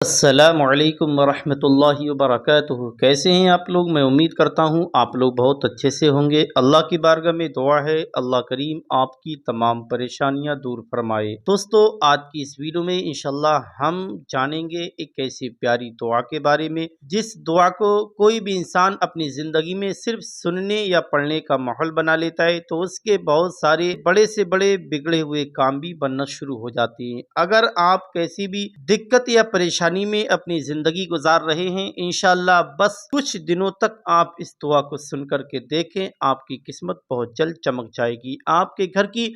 अस्सलामुअलैकुम वरहमतुल्लाहि वबरकातुहू। कैसे हैं आप लोग? मैं उम्मीद करता हूं आप लोग बहुत अच्छे से होंगे। अल्लाह की बारगाह में दुआ है अल्लाह करीम आपकी तमाम परेशानियां दूर फरमाए। दोस्तों, आज की इस वीडियो में इंशाल्लाह हम जानेंगे एक ऐसी प्यारी दुआ के बारे में जिस दुआ को कोई भी इंसान अपनी ज़िंदगी में सिर्फ सुनने या पढ़ने का माहौल बना लेता है तो उसके बहुत सारे बड़े से बड़े बिगड़े हुए काम भी बनना शुरू हो जाते हैं। अगर आप कैसी भी दिक्कत या परेशानी में अपनी ज़िंदगी गुजार रहे हैं, इंशाअल्लाह बस कुछ दिनों तक आप इस दुआ को सुन कर के देखें, आपकी किस्मत बहुत जल्द चमक जाएगी। आपके घर की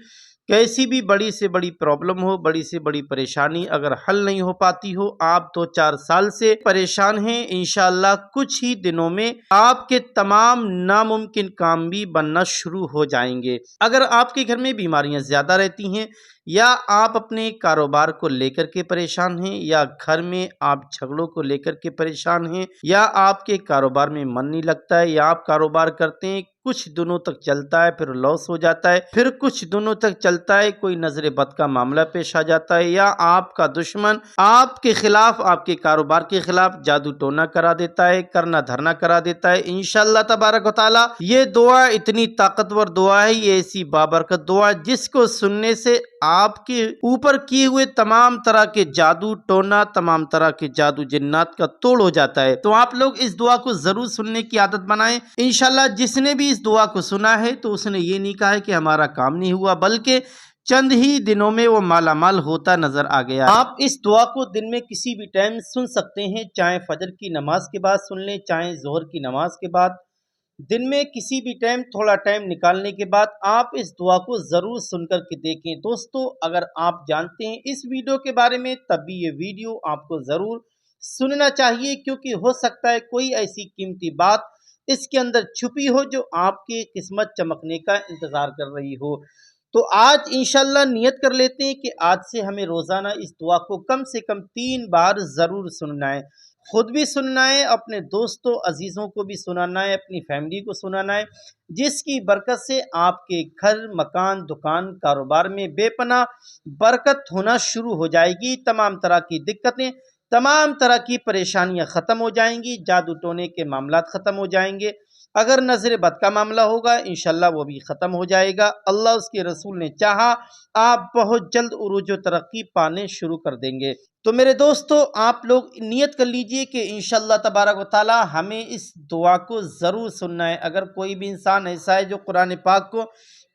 कैसी भी बड़ी से बड़ी प्रॉब्लम हो, बड़ी से बड़ी परेशानी अगर हल नहीं हो पाती हो, आप 2-4 साल से परेशान हैं, इंशाअल्लाह कुछ ही दिनों में आपके तमाम नामुमकिन काम भी बनना शुरू हो जाएंगे। अगर आपके घर में बीमारियां ज़्यादा रहती हैं या आप अपने कारोबार को लेकर के परेशान हैं या घर में आप झगड़ों को लेकर के परेशान हैं या आपके कारोबार में मन नहीं लगता है या आप कारोबार करते हैं कुछ दिनों तक चलता है फिर लॉस हो जाता है, फिर कुछ दिनों तक चलता है कोई नजर बद का मामला पेश आ जाता है या आपका दुश्मन आपके खिलाफ आपके कारोबार के खिलाफ जादू टोना करा देता है, करना धरना करा देता है। इंशाअल्लाह तबारक व तआला ये दुआ इतनी ताकतवर दुआ है, ये ऐसी बाबरकत दुआ जिसको सुनने से आपके ऊपर किए हुए तमाम तरह के जादू टोना, तमाम तरह के जादू जिन्नात का तोड़ हो जाता है। तो आप लोग इस दुआ को जरूर सुनने की आदत बनाएं। इंशाल्लाह जिसने भी इस दुआ को सुना है तो उसने ये नहीं कहा है कि हमारा काम नहीं हुआ, बल्कि चंद ही दिनों में वो मालामाल होता नजर आ गया। आप इस दुआ को दिन में किसी भी टाइम सुन सकते हैं, चाहे फजर की नमाज के बाद सुन लें, चाहे जोहर की नमाज के बाद, दिन में किसी भी टाइम थोड़ा टाइम निकालने के बाद आप इस दुआ को ज़रूर सुनकर के देखें। दोस्तों, अगर आप जानते हैं इस वीडियो के बारे में तब भी ये वीडियो आपको ज़रूर सुनना चाहिए, क्योंकि हो सकता है कोई ऐसी कीमती बात इसके अंदर छुपी हो जो आपकी किस्मत चमकने का इंतज़ार कर रही हो। तो आज इंशाल्लाह नियत कर लेते हैं कि आज से हमें रोज़ाना इस दुआ को कम से कम 3 बार ज़रूर सुनना है। खुद भी सुनना है, अपने दोस्तों अजीज़ों को भी सुनाना है, अपनी फैमिली को सुनाना है, जिसकी बरकत से आपके घर, मकान, दुकान, कारोबार में बेपनाह बरकत होना शुरू हो जाएगी। तमाम तरह की दिक्कतें, तमाम तरह की परेशानियां ख़त्म हो जाएंगी, जादू टोने के मामलात ख़त्म हो जाएंगे। अगर नजर बद का मामला होगा इंशाल्लाह वो भी ख़त्म हो जाएगा। अल्लाह उसके रसूल ने चाहा आप बहुत जल्द उरूज व तरक्की पाने शुरू कर देंगे। तो मेरे दोस्तों, आप लोग नियत कर लीजिए कि इंशाल्लाह तबारक व तआला हमें इस दुआ को ज़रूर सुनना है। अगर कोई भी इंसान ऐसा है जो कुरान पाक को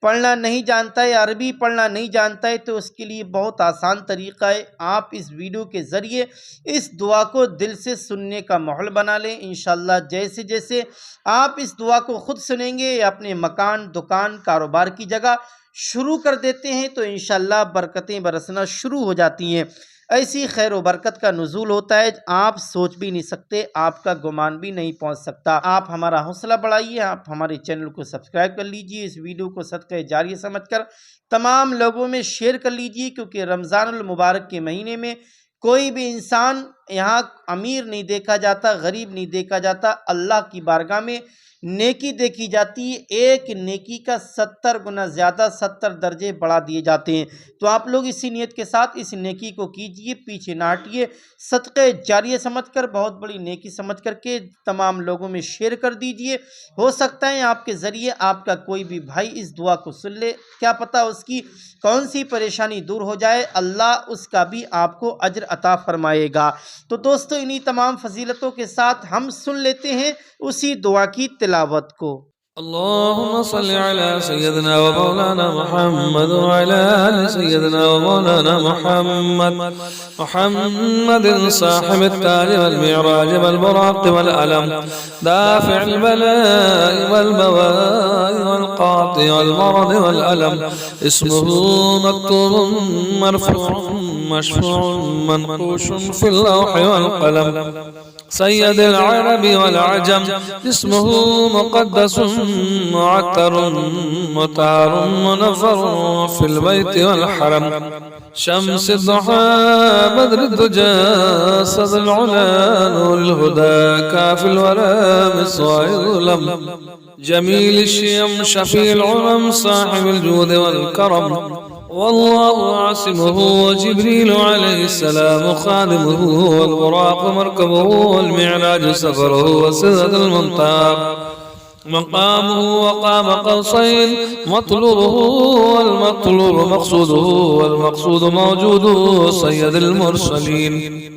पढ़ना नहीं जानता है, अरबी पढ़ना नहीं जानता है, तो उसके लिए बहुत आसान तरीका है। आप इस वीडियो के ज़रिए इस दुआ को दिल से सुनने का माहौल बना लें। इंशाल्लाह जैसे जैसे आप इस दुआ को खुद सुनेंगे या अपने मकान, दुकान, कारोबार की जगह शुरू कर देते हैं तो इंशाल्लाह बरकतें बरसना शुरू हो जाती हैं। ऐसी खैर व बरकत का नुज़ूल होता है आप सोच भी नहीं सकते, आपका गुमान भी नहीं पहुंच सकता। आप हमारा हौसला बढ़ाइए, आप हमारे चैनल को सब्सक्राइब कर लीजिए, इस वीडियो को सदक़े जारिया समझकर तमाम लोगों में शेयर कर लीजिए, क्योंकि रमज़ानुल मुबारक के महीने में कोई भी इंसान यहाँ अमीर नहीं देखा जाता, गरीब नहीं देखा जाता, अल्लाह की बारगाह में नेकी देखी जाती है। एक नेकी का 70 गुना ज़्यादा, 70 दर्जे बढ़ा दिए जाते हैं। तो आप लोग इसी नियत के साथ इस नेकी को कीजिए, पीछे ना हटिए, सदक़े जारिया समझकर, बहुत बड़ी नेकी समझ करके तमाम लोगों में शेयर कर दीजिए। हो सकता है आपके ज़रिए आपका कोई भी भाई इस दुआ को सुन ले, क्या पता उसकी कौन सी परेशानी दूर हो जाए, अल्लाह उसका भी आपको अज्र अता फरमाएगा। तो दोस्तों, इन्हीं तमाम फजीलतों के साथ हम सुन लेते हैं उसी दुआ की तिलावत को। अल्लाहुम्मा सल्लि अला सय्यदिना व मौलाना मुहम्मद व अला आलि सय्यदिना व मौलाना मुहम्मद साहिब अत्ताज वल मिअराज वल बुराक वल अलम दाफिअल बलाइ वल बवाइ वल काति वल मरद वल अलम इस्मुहु मक्तूबुन मरफूउन मशफूउन मनकूशुन फिल लौहि वल कलम सय्यद अल-अरब वल-अजम इस्मुहु मुक़द्दस मुअत्तर मुतार मुनव्वर फिल बैत वल-हरम शम्स दुहा बद्र दुजा सदल उला नूरुल हुदा काफिल वरा मिस्वाइल उलम जमील शियम शफील उलम साहिबुल जूद वल करम والله عاصمه وجبريل عليه السلام خادمه والبراق مركبه والمعراج سفره وسدرة المنتهى مقامه وقام قوسين مطلوبه والمطلوب مقصوده والمقصود موجوده سيد المرسلين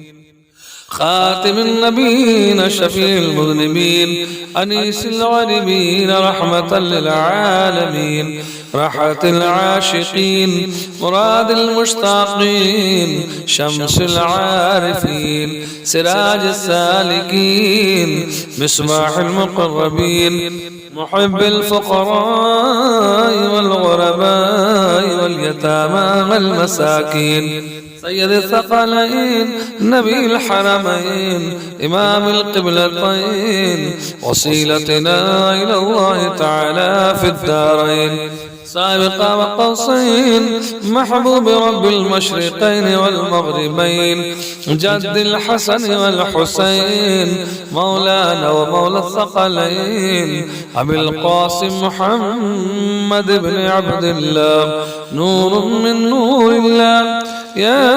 خاتم النبيين شفيع المذنبين أنيس الغريبين رحمة للعالمين راحة العاشقين مراد المشتاقين شمس العارفين سراج السالكين مصباح المقربين محب الفقراء والغرباء واليتامى والمساكين سيد الثقلين نبي الحرمين إمام القبلتين وسيلتنا إلى الله تعالى في الدارين سابق وقوسين محبوب رب المشرقين والمغربين جد الحسن والحسين مولانا ومولى الثقلين أبي القاسم محمد بن عبد الله نور من نور الله يا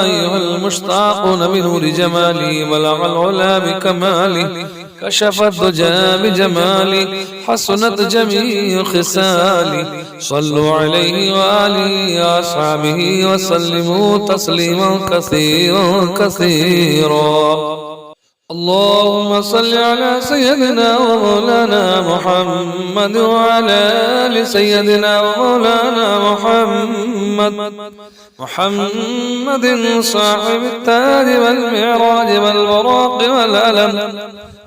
أيها المشتاقون بنور جمالي بلغ العلا بكمالي كشف الدجى بجمالي حسنت جميع خصالي صلوا عليه وآله وأصحابه وسلموا تسليما كثيرا كثيرا اللهم صل على سيدنا ومولانا محمد وعلى آل سيدنا ومولانا محمد صاحب التاج والمعراج والبراق والألم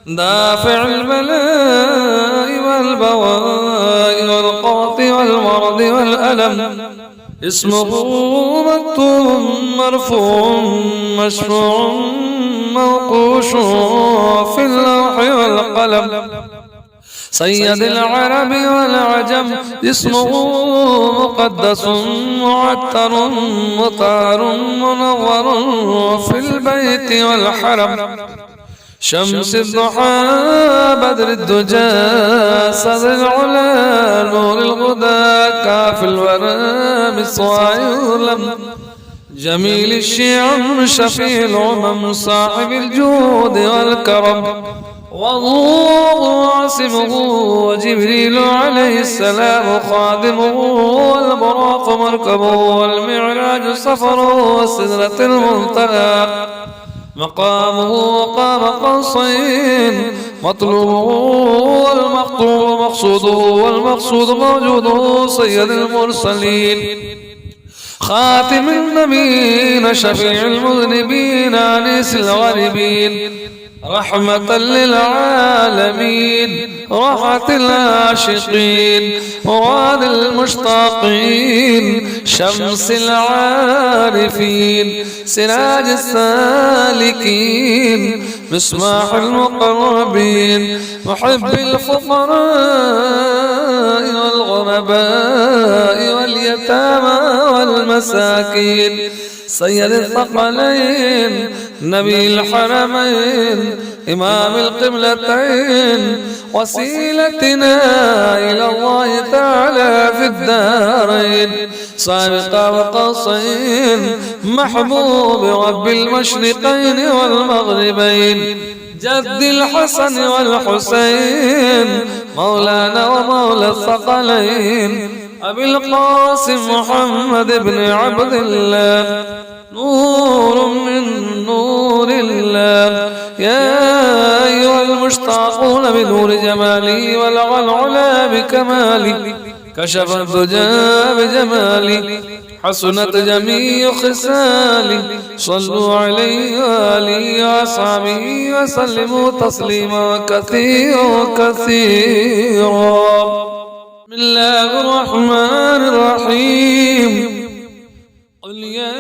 دافع البلاء والبواء والقوط والمرض والألم اسمه مكتوب مرفوع مشفوع موقوش في اللوح والقلم سيد العرب والعجم اسمه مقدس معتر مطهر منور في البيت والحرم شمس الضحى بدر الدجى صدر العلا نور الغدى كاف الورى مصواع يظلم جميل الشيعم شفيع الأمم صاحب الجود والكرم والله عاصمه وجبريل عليه السلام خادمه والبراق مركبه والمعراج سفره والسدرة المنتهى مقامه وقام قوسين مطلوبه والمقطوب مقصوده والمقصود موجوده سيد المرسلين خاتم النبيين شفيع المذنبين أنيس الغريبين رحمة للعالمين راحة العاشقين مراد المشتاقين شمس العارفين سراج السالكين مصباح المقربين محب الفقراء والغرباء واليتامى والمساكين سيد الثقلين نبي الحرمين إمام القبلتين وسيلتنا إلى الله تعالى في الدارين سابق وقوسين محبوب رب المشرقين والمغربين جد الحسن والحسين مولانا ومولى الثقلين أبي القاسم محمد بن عبد الله نور من نور الله يا أيها المشتاقون بنور جمالي ولغى العلا بكمالي كشف الدجى بجمالي حسنت جميع خصالي صلوا عليه وآله وأصحابه وسلموا تسليما كثيرا كثيرا بسم الله الرحمن الرحيم قل يا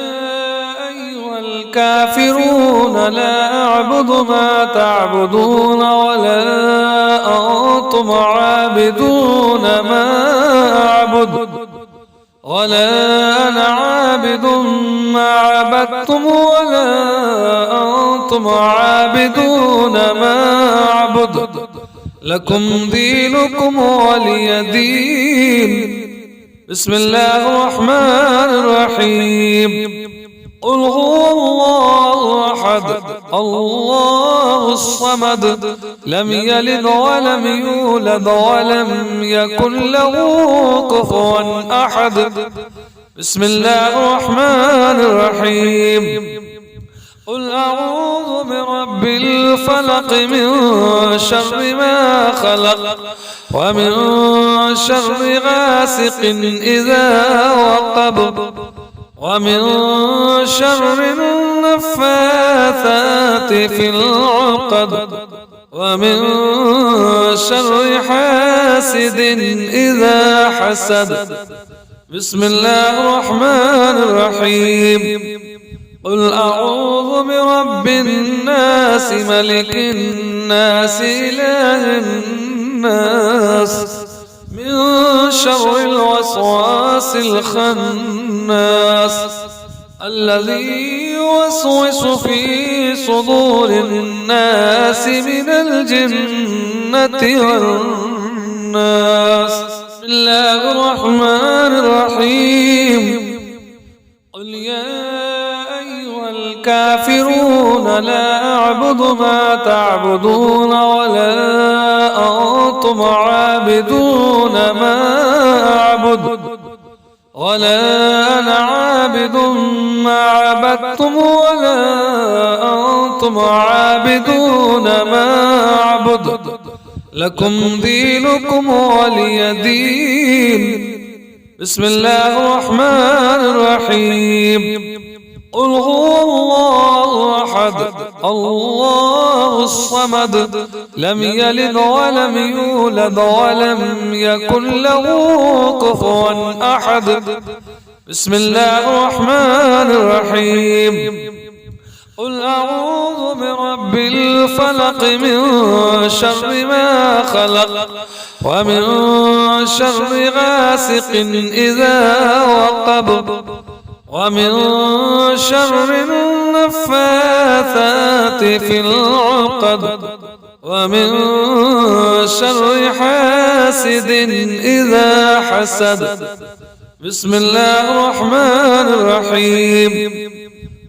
أيها الكافرون لا أعبد ما تعبدون ولا أنتم عابدون ما أعبد ولا أنا عابد ما عبدتم ولا أنتم عابدون ما أعبد لكم دينكم ولي دين بسم الله الرحمن الرحيم قل هو الله أحد الله الصمد لم يلد ولم يولد ولم يكن له كفوا أحد بسم الله الرحمن الرحيم قل أعوذ برب الفلق من شر ما خلق ومن شر غاسق إذا وقب ومن شر النفاثات في العقد ومن شر حاسد إذا حسد بسم الله الرحمن الرحيم قل أعوذ برب الناس ملك الناس إله الناس من شر الوسواس الخناس الذي يوسوس في صدور الناس من الجنة والناس بسم الله الرحمن الرحيم قل يا الكافرون لا أعبد ما تعبدون ولا أنتم عابدون ما أعبد ولا أنا عابد ما عبدتم ولا أنتم عابدون ما أعبد لكم دينكم ولي دين بسم الله الرحمن الرحيم قل هو الله أحد الله الصمد لم يلد ولم يولد ولم يكن له كفوا أحد بسم الله الرحمن الرحيم قل أعوذ برب الفلق من شر ما خلق ومن شر غاسق إذا وقب ومن شر النفاثات في العقد ومن شر حاسد إذا حسد بسم الله الرحمن الرحيم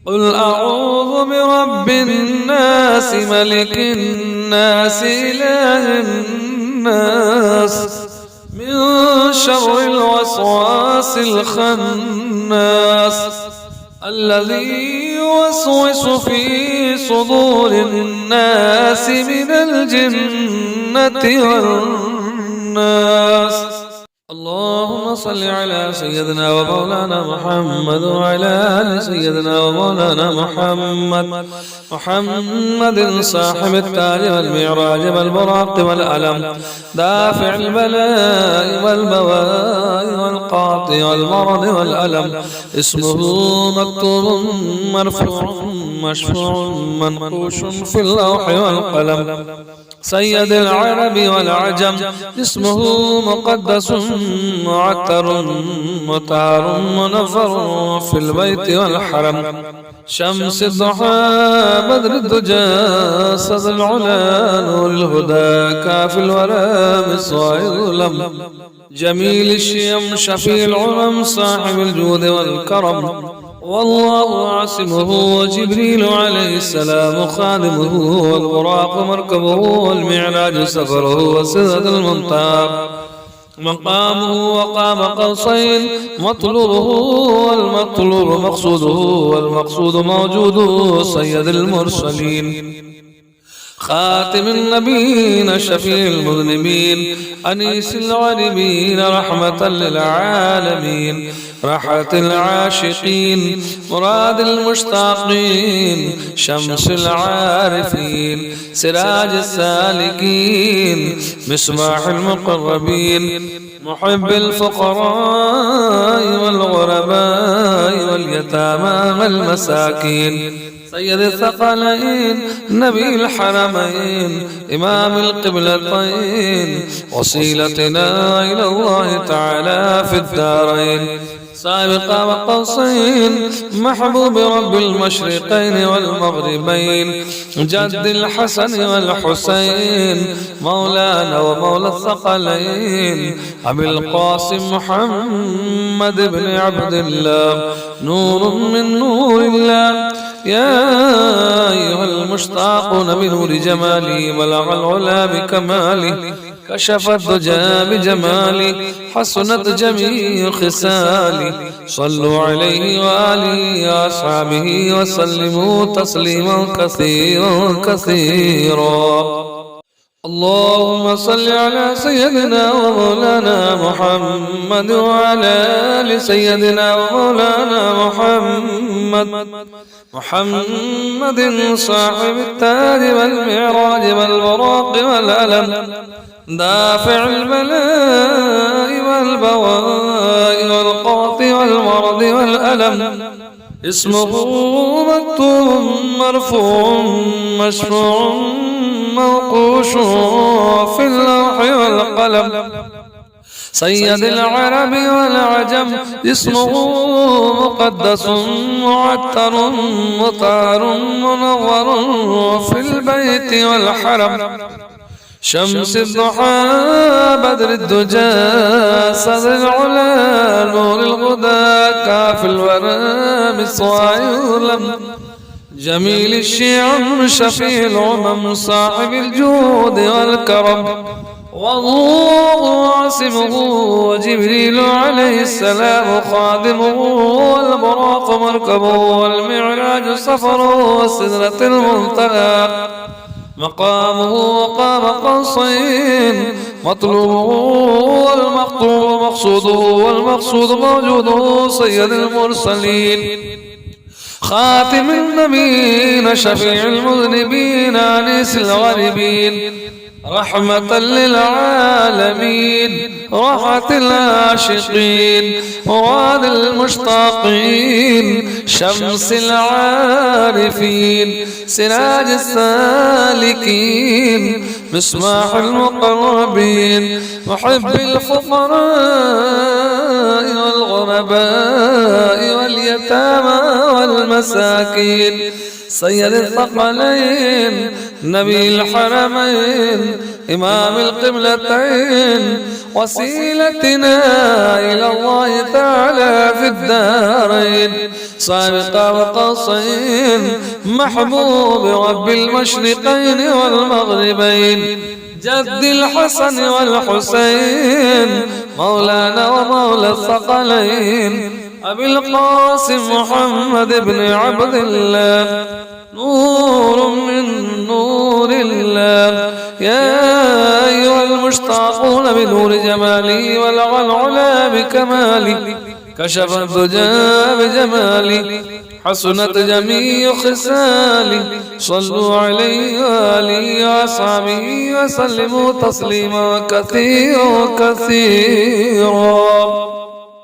قل أعوذ برب الناس ملك الناس إله الناس من شر الوسواس الخناس الذي يوسوس في صدور الناس من الجنة والناس اللهم صل على سيدنا ومولانا محمد وعلى آل سيدنا ومولانا محمد صاحب التاج والمعراج والبراق والألم دافع البلاء والبواء والقاطع والمرض والألم اسمه مكتوب مرفوع مشفوع منقوش في اللوح والقلم سيد العرب والعجم اسمه مقدس معتر مطهر منفر في البيت والحرم شمس الضحى بدر الدجى صدى العلا نور الهدى كاف الورى مصباح الظلم جميل الشيم شفيع العلم صاحب الجود والكرم والله عاصمه وجبريل عليه السلام خادمه والبراق مركبه والمعراج سفره وسدرة المنتهى مقامه وقام قوسين مطلوبه والمطلوب مقصوده والمقصود موجوده سيد المرسلين خاتم النبيين شفيع المذنبين أنيس العالمين رحمة للعالمين راحة العاشقين مراد المشتاقين شمس العارفين سراج السالكين مصباح المقربين محب الفقراء والغرباء واليتامى والمساكين سيد الثقلين نبي الحرمين إمام القبلتين وسيلتنا إلى الله تعالى في الدارين سابق وقوسين محبوب رب المشرقين والمغربين جد الحسن والحسين مولانا ومولى الثقلين أبي القاسم محمد بن عبد الله نور من نور الله يا أيها المشتاقون بنور جمالي بلغ العلا بكمالي كشف الدجى بجمالي حسنت جميع خصالي صلوا عليه وآله وأصحابه وسلموا تسليما كثيرا كثيرا. اللهم صل على سيدنا ومولانا محمد وعلى آل سيدنا ومولانا محمد صاحب التاج والمعراج والبراق والألم دافع البلاء والبواء والقوط والمرض والألم اسمه مكتوب مرفوع مشفوع موقوش في اللوح والقلم سيد العرب والعجم اسمه مقدس معتر مطهر منور في البيت والحرم شمس الضحى بدر الدجى صدر العلا نور الغدى كاف الورى مصواع يظلم جميل الشيعم شفيع الأمم صاحب الجود والكرم والله عاصمه وجبريل عليه السلام خادمه والبراق مركبه والمعراج سفره والسدرة المنتهى مقامه وقام قوسين مطلوبه والمقطوب مقصوده والمقصود موجوده سيد المرسلين خاتم النبيين شفيع المذنبين أنيس الغريبين رحمة للعالمين راحة العاشقين مراد المشتاقين شمس العارفين سراج السالكين مصباح المقربين محب الفقراء والغرباء واليتامى والمساكين سيد الثقلين نبي الحرمين إمام القبلتين وسيلتنا إلى الله تعالى في الدارين سابق وقوسين محبوب رب المشرقين والمغربين جد الحسن والحسين مولانا ومولى الثقلين أبي القاسم محمد بن عبد الله نور من نور الله يا أيها المشتاقون بنور جمالي ولغى العلا بكمالي كشف الدجى بجمالي حسنت جميع خصالي صلوا عليه وآله وأصحابه وسلموا تسليما كثيرا كثيرا.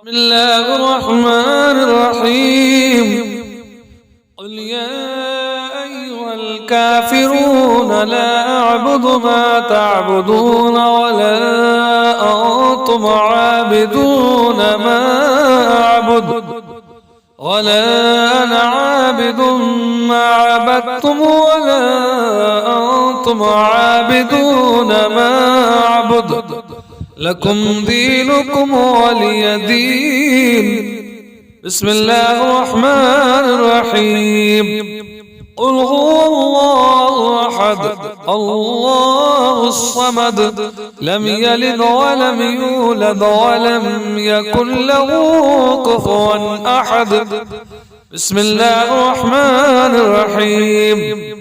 بسم الله الرحمن الرحيم قل يا أيها الكافرون لا أعبد ما تعبدون ولا أنتم عابدون ما أعبد ولا أنا عابد ما عبدتم ولا أنتم عابدون ما أعبد لكم دينكم ولي دين. بسم الله الرحمن الرحيم قل هو الله أحد الله الصمد لم يلد ولم يولد ولم يكن له كفوا أحد. بسم الله الرحمن الرحيم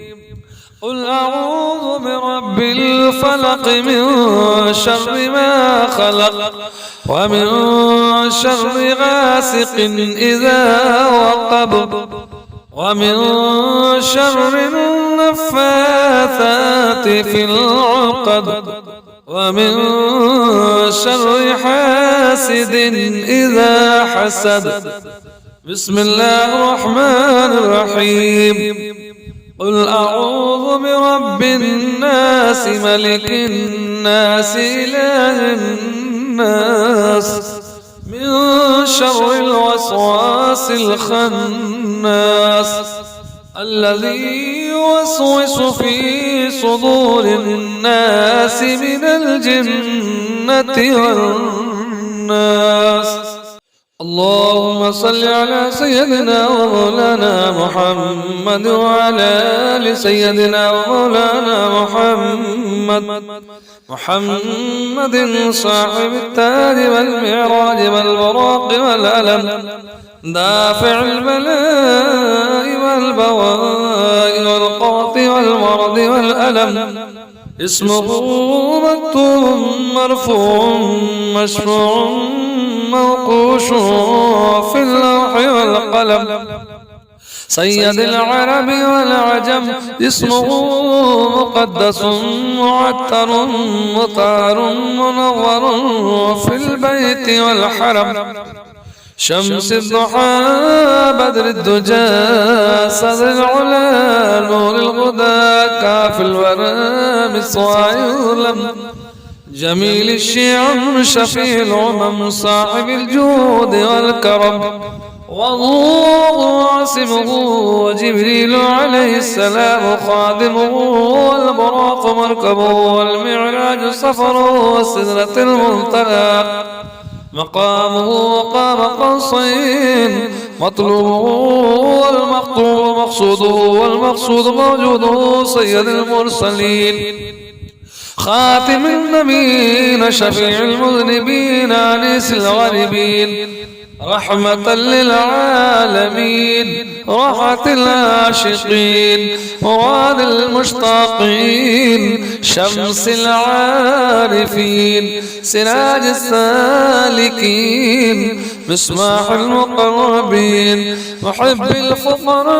قل أعوذ برب الفلق من شر ما خلق ومن شر غاسق إذا وقب ومن شر النفاثات في العقد ومن شر حاسد إذا حسد. بسم الله الرحمن الرحيم قل أعوذ برب الناس ملك الناس إله الناس من شر الوسواس الخناس الذي يوسوس في صدور الناس من الجنة والناس. اللهم صل على سيدنا ومولانا محمد وعلى آل سيدنا ومولانا محمد صاحب التاج والمعراج والبراق والألم دافع البلاء والبواء والقوط والمرض والألم اسمه مكتوب مرفوع مشفوع موقوش في اللوح والقلم سيد العرب والعجم اسمه مقدس معتر مطهر منور في البيت والحرم شمس الضحى بدر الدجى صدر العلا نور الغدى كاف الورى مصواع يظلم جميل الشيعم شفيع الأمم صاحب الجود والكرم والله عاصمه وجبريل عليه السلام خادمه والبراق مركبه والمعراج سفره والسدرة المنتهى مقامه مقام قوسين مطلوبه والمقطوب مقصوده والمقصود موجوده سيد المرسلين خاتم النبيين شفيع المذنبين أنيس الغريبين رحمة للعالمين راحة العاشقين مراد المشتاقين شمس العارفين سراج السالكين مصباح المقربين محب الفقراء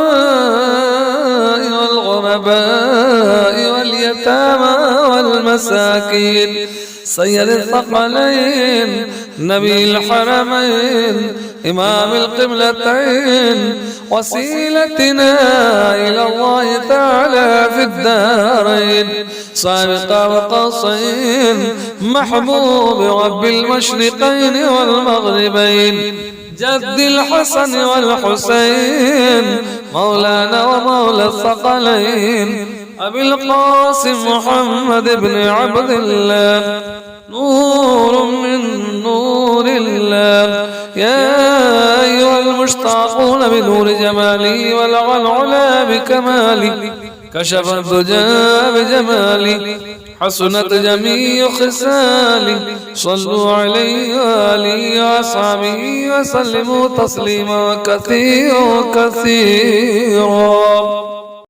والغرباء واليتامى والمساكين سيد الثقلين نبي الحرمين إمام القبلتين وسيلتنا إلى الله تعالى في الدارين سابق وقصين محبوب رب المشرقين والمغربين جد الحسن والحسين مولانا ومولى الثقلين أبي القاسم محمد بن عبد الله نور من نور الله يا أيها المشتاقون بنور جمالي ولغى العلا بكمالي كشف الدجى بجمالي حسنت جميع خصالي صلوا عليه وآله وأصحابه وسلموا تسليما كثيرا كثيرا.